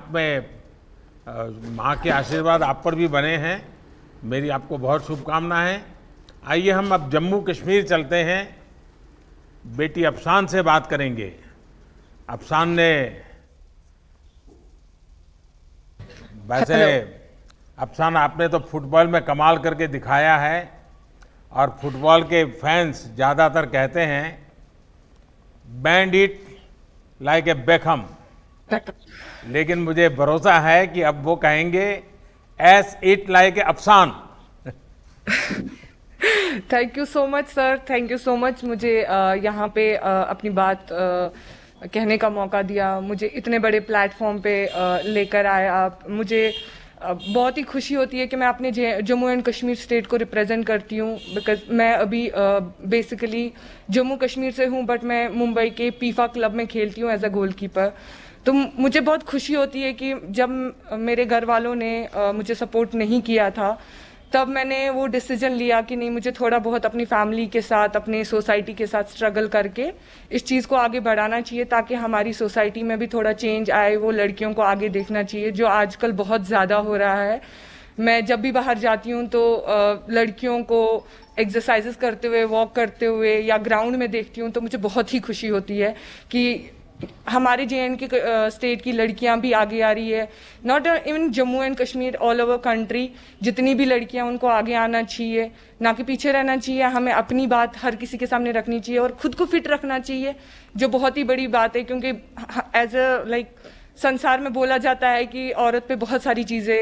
आप में माँ के आशीर्वाद आप पर भी बने हैं। मेरी आपको बहुत शुभकामनाएं। आइए हम अब जम्मू कश्मीर चलते हैं, बेटी अफसान से बात करेंगे। अफसान ने वैसे अफसान आपने तो फुटबॉल में कमाल करके दिखाया है और फुटबॉल के फैंस ज़्यादातर कहते हैं band it like a Beckham, लेकिन मुझे भरोसा है कि अब वो कहेंगे S it like a Afsan. Thank you so much sir, thank you so much मुझे यहाँ पे अपनी बात कहने का मौका दिया, मुझे इतने बड़े प्लेटफॉर्म पे लेकर आए आप। मुझे बहुत ही खुशी होती है कि मैं अपने जम्मू एंड कश्मीर स्टेट को रिप्रेजेंट करती हूँ, बिकॉज मैं अभी बेसिकली जम्मू कश्मीर से हूँ, बट मैं मुंबई के पीफा क्लब में खेलती हूँ एज अ गोलकीपर। तो मुझे बहुत खुशी होती है कि जब मेरे घर वालों ने मुझे सपोर्ट नहीं किया था, तब मैंने वो डिसीजन लिया कि नहीं, मुझे थोड़ा बहुत अपनी फैमिली के साथ, अपने सोसाइटी के साथ स्ट्रगल करके इस चीज़ को आगे बढ़ाना चाहिए, ताकि हमारी सोसाइटी में भी थोड़ा चेंज आए। वो लड़कियों को आगे देखना चाहिए, जो आजकल बहुत ज़्यादा हो रहा है। मैं जब भी बाहर जाती हूँ तो लड़कियों को एक्सरसाइजेस करते हुए, वॉक करते हुए या ग्राउंड में देखती हूँ, तो मुझे बहुत ही खुशी होती है कि हमारे JNK स्टेट की लड़कियां भी आगे आ रही है। Not even Jammu and Kashmir, all over country जितनी भी लड़कियां, उनको आगे आना चाहिए, ना कि पीछे रहना चाहिए। हमें अपनी बात हर किसी के सामने रखनी चाहिए और खुद को फिट रखना चाहिए, जो बहुत ही बड़ी बात है, क्योंकि एज अ लाइक संसार में बोला जाता है कि औरत पे बहुत सारी चीज़ें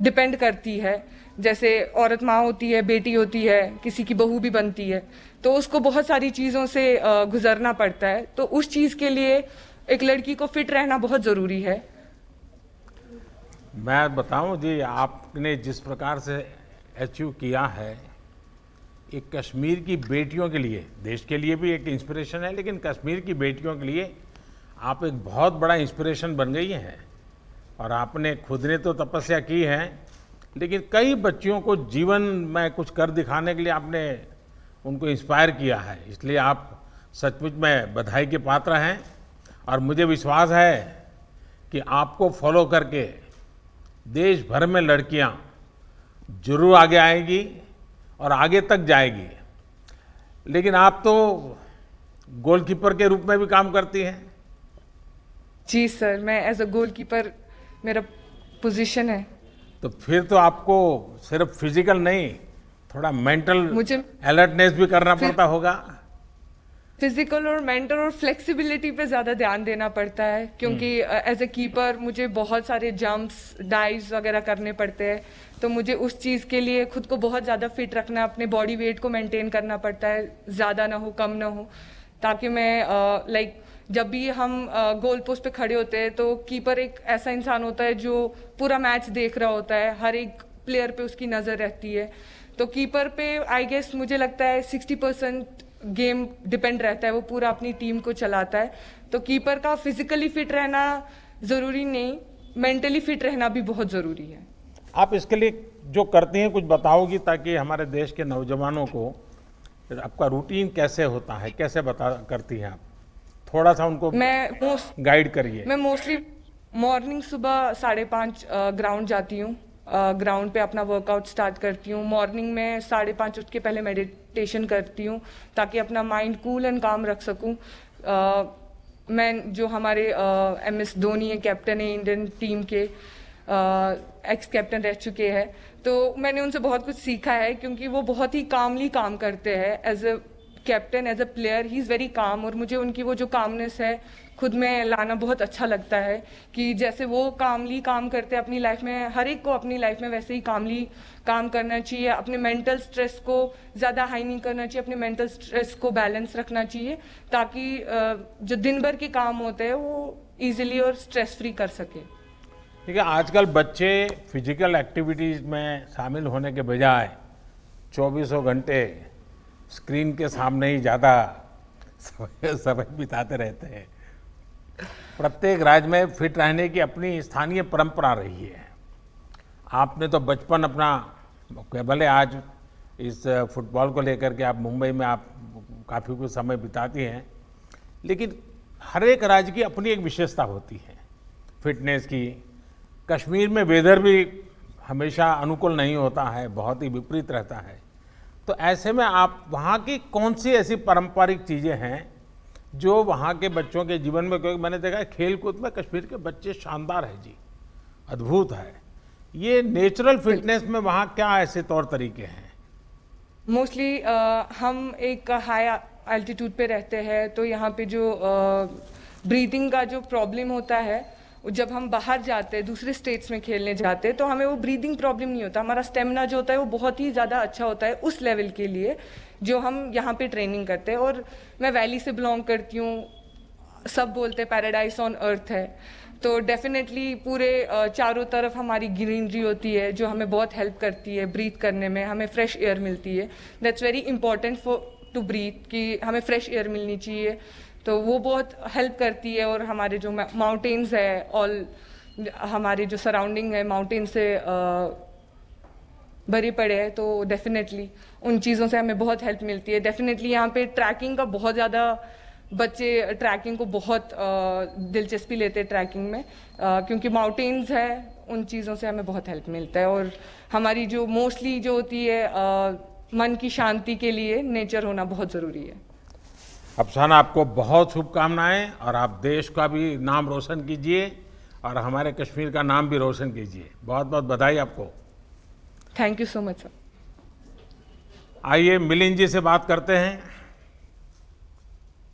डिपेंड करती है। जैसे औरत माँ होती है, बेटी होती है, किसी की बहू भी बनती है, तो उसको बहुत सारी चीज़ों से गुजरना पड़ता है। तो उस चीज़ के लिए एक लड़की को फिट रहना बहुत ज़रूरी है। मैं बताऊं जी, आपने जिस प्रकार से अचीव किया है, एक कश्मीर की बेटियों के लिए, देश के लिए भी एक इंस्पिरेशन है, लेकिन कश्मीर की बेटियों के लिए आप एक बहुत बड़ा इंस्पिरेशन बन गई हैं। और आपने खुद ने तो तपस्या की है, लेकिन कई बच्चियों को जीवन में कुछ कर दिखाने के लिए आपने उनको इंस्पायर किया है। इसलिए आप सचमुच में बधाई के पात्र हैं और मुझे विश्वास है कि आपको फॉलो करके देश भर में लड़कियां जरूर आगे आएंगी और आगे तक जाएगी। लेकिन आप तो गोलकीपर के रूप में भी काम करती हैं। जी सर, मैं एज अ गोलकीपर मेरा पोजीशन है। तो फिर तो आपको सिर्फ फिजिकल नहीं, थोड़ा मेंटल मुझे अलर्टनेस भी करना पड़ता होगा। फिजिकल और मेंटल और फ्लेक्सिबिलिटी पे ज़्यादा ध्यान देना पड़ता है, क्योंकि एज ए कीपर मुझे बहुत सारे जंप्स, डाइव्स वगैरह करने पड़ते हैं। तो मुझे उस चीज़ के लिए खुद को बहुत ज़्यादा फिट रखना, अपने बॉडी वेट को मेंटेन करना पड़ता है, ज़्यादा ना हो कम ना हो, ताकि मैं लाइक जब भी हम गोल पोस्ट पे खड़े होते हैं तो कीपर एक ऐसा इंसान होता है जो पूरा मैच देख रहा होता है, हर एक प्लेयर पे उसकी नज़र रहती है। तो कीपर पे आई गेस मुझे लगता है 60% गेम डिपेंड रहता है, वो पूरा अपनी टीम को चलाता है। तो कीपर का फिजिकली फिट रहना ज़रूरी नहीं, मेंटली फिट रहना भी बहुत ज़रूरी है। आप इसके लिए जो करती हैं कुछ बताओगी, ताकि हमारे देश के नौजवानों को आपका रूटीन कैसे होता है, कैसे बता करती हैं आप, थोड़ा सा उनको गाइड करिए। मैं मोस्टली मॉर्निंग सुबह 5:30 ग्राउंड जाती हूँ, ग्राउंड पे अपना वर्कआउट स्टार्ट करती हूँ। मॉर्निंग में 5:30 उठ के पहले मेडिटेशन करती हूँ, ताकि अपना माइंड कूल एंड काम रख सकूँ। मैं जो हमारे MS धोनी है, कैप्टन है इंडियन टीम के, एक्स कैप्टन रह चुके हैं, तो मैंने उनसे बहुत कुछ सीखा है, क्योंकि वो बहुत ही कामली काम करते हैं। As a captain, as a player, he is very calm, और मुझे उनकी वो जो कामनेस है खुद में लाना बहुत अच्छा लगता है, कि जैसे वो कामली काम करते हैं अपनी लाइफ में, हर एक को अपनी लाइफ में वैसे ही कामली काम करना चाहिए। अपने मेंटल स्ट्रेस को ज़्यादा हाई नहीं करना चाहिए, अपने मेंटल स्ट्रेस को बैलेंस रखना चाहिए, ताकि जो दिन भर के काम होते हैं वो ईजिली और स्ट्रेस फ्री कर सके। ठीक है, आजकल बच्चे फिजिकल एक्टिविटीज़ में शामिल होने के बजाय 24 घंटे स्क्रीन के सामने ही ज़्यादा समय बिताते रहते हैं। प्रत्येक राज्य में फिट रहने की अपनी स्थानीय परंपरा रही है। आपने तो बचपन अपना, भले आज इस फुटबॉल को लेकर के आप मुंबई में आप काफ़ी कुछ समय बिताती हैं, लेकिन हर एक राज्य की अपनी एक विशेषता होती है। फिटनेस की। कश्मीर में वेदर भी हमेशा अनुकूल नहीं होता है, बहुत ही विपरीत रहता है। तो ऐसे में आप वहाँ की कौन सी ऐसी पारंपरिक चीज़ें हैं जो वहाँ के बच्चों के जीवन में, क्योंकि मैंने देखा है खेल कूद में कश्मीर के बच्चे शानदार है जी, अद्भुत है। ये नेचुरल फिटनेस में वहाँ क्या ऐसे तौर तरीके हैं? मोस्टली हम एक हाई एल्टीट्यूड पे रहते हैं, तो यहाँ पे जो ब्रीथिंग का जो प्रॉब्लम होता है, जब हम बाहर जाते हैं दूसरे स्टेट्स में खेलने जाते हैं तो हमें वो ब्रीदिंग प्रॉब्लम नहीं होता। हमारा स्टेमिना जो होता है वो बहुत ही ज़्यादा अच्छा होता है उस लेवल के लिए जो हम यहाँ पे ट्रेनिंग करते हैं। और मैं वैली से बिलोंग करती हूँ, सब बोलते हैं पैराडाइज ऑन अर्थ है, तो डेफिनेटली पूरे चारों तरफ हमारी ग्रीनरी होती है जो हमें बहुत हेल्प करती है ब्रीथ करने में, हमें फ्रेश एयर मिलती है। That's very important for to breathe कि हमें फ्रेश एयर मिलनी चाहिए, तो वो बहुत हेल्प करती है। और हमारे जो माउंटेन्स है, ऑल हमारे जो सराउंडिंग है माउंटेन से भरे पड़े हैं, तो डेफिनेटली उन चीज़ों से हमें बहुत हेल्प मिलती है। डेफिनेटली यहाँ पे ट्रैकिंग का बहुत ज़्यादा, बच्चे ट्रैकिंग को बहुत दिलचस्पी लेते हैं ट्रैकिंग में, क्योंकि माउंटेन्स है, उन चीज़ों से हमें बहुत हेल्प मिलता है। और हमारी जो मोस्टली जो होती है मन की शांति के लिए नेचर होना बहुत ज़रूरी है। अफसाना, आपको बहुत शुभकामनाएं और आप देश का भी नाम रोशन कीजिए और हमारे कश्मीर का नाम भी रोशन कीजिए। बहुत बहुत बधाई आपको। Thank you so much sir. आइए मिलिंद जी से बात करते हैं।